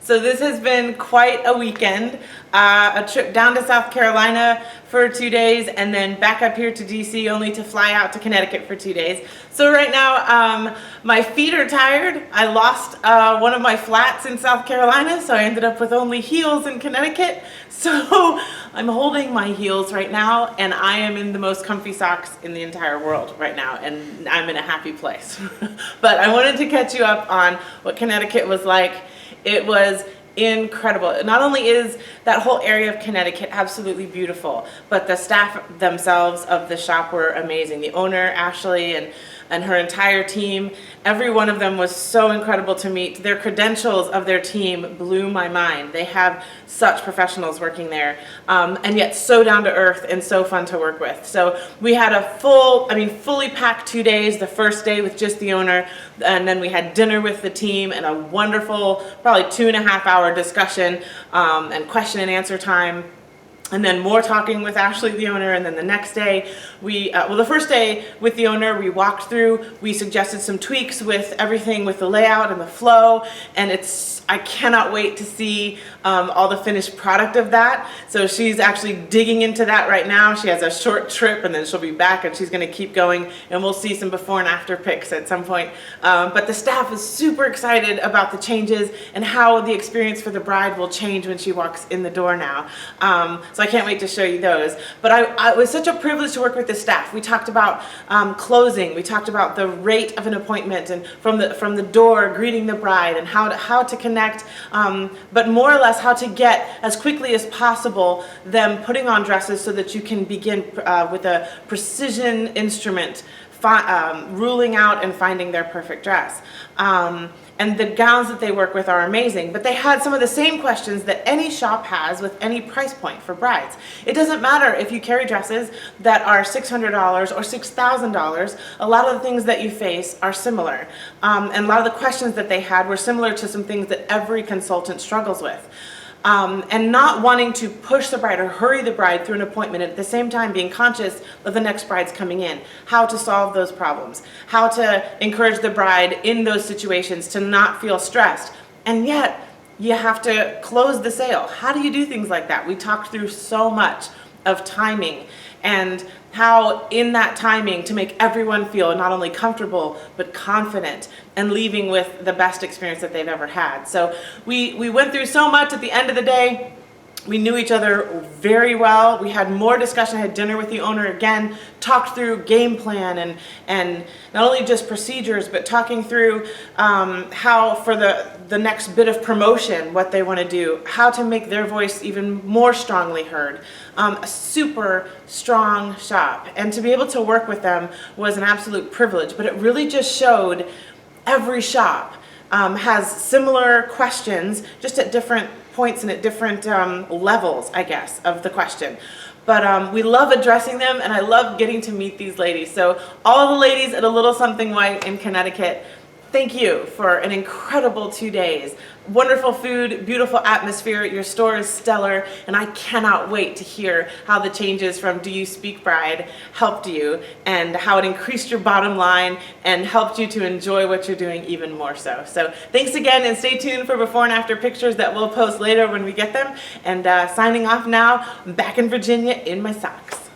So this has been quite a weekend. A trip down to South Carolina for 2 days and then back up here to DC only to fly out to Connecticut for 2 days. So right now my feet are tired. I lost one of my flats in South Carolina, so I ended up with only heels in Connecticut. So I'm holding my heels right now and I am in the most comfy socks in the entire world right now, and I'm in a happy place. But I wanted to catch you up on what Connecticut was like. It was incredible. Not only is that whole area of Connecticut absolutely beautiful, but the staff themselves of the shop were amazing. The owner, Ashley, and her entire team, every one of them was so incredible to meet. Their credentials of their team blew my mind. They have such professionals working there, and yet so down to earth and so fun to work with. So we had a fully packed 2 days. The first day with just the owner, and then we had dinner with the team and a wonderful, probably 2.5 hour discussion and question and answer time. And then more talking with Ashley, the owner, and then the next day, the first day with the owner, we walked through, we suggested some tweaks with everything with the layout and the flow, and I cannot wait to see all the finished product of that. So she's actually digging into that right now. She has a short trip and then she'll be back and she's gonna keep going, and we'll see some before and after pics at some point. But the staff is super excited about the changes and how the experience for the bride will change when she walks in the door now. So I can't wait to show you those. But it was such a privilege to work with the staff. We talked about closing. We talked about the rate of an appointment, and from the door, greeting the bride, and how to connect, but more or less how to get as quickly as possible them putting on dresses so that you can begin with a precision instrument ruling out and finding their perfect dress. And the gowns that they work with are amazing, but they had some of the same questions that any shop has with any price point for brides. It doesn't matter if you carry dresses that are $600 or $6,000, a lot of the things that you face are similar. And a lot of the questions that they had were similar to some things that every consultant struggles with. And not wanting to push the bride or hurry the bride through an appointment, at the same time being conscious of the next brides coming in, how to solve those problems, how to encourage the bride in those situations to not feel stressed. And yet, you have to close the sale. How do you do things like that? We talked through so much of timing and how in that timing to make everyone feel not only comfortable but confident and leaving with the best experience that they've ever had. So we went through so much at the end of the day. We knew each other very well. We had more discussion. I had dinner with the owner again, talked through game plan and not only just procedures, but talking through how for the next bit of promotion, what they want to do, how to make their voice even more strongly heard. A super strong shop, and to be able to work with them was an absolute privilege, but it really just showed every shop has similar questions, just at different points and at different levels, I guess, of the question. But we love addressing them, and I love getting to meet these ladies. So all the ladies at A Little Something White in Connecticut, thank you for an incredible 2 days. Wonderful food, beautiful atmosphere, your store is stellar, and I cannot wait to hear how the changes from Do You Speak Bride helped you, and how it increased your bottom line and helped you to enjoy what you're doing even more so. So thanks again, and stay tuned for before and after pictures that we'll post later when we get them. And signing off now, I'm back in Virginia in my socks.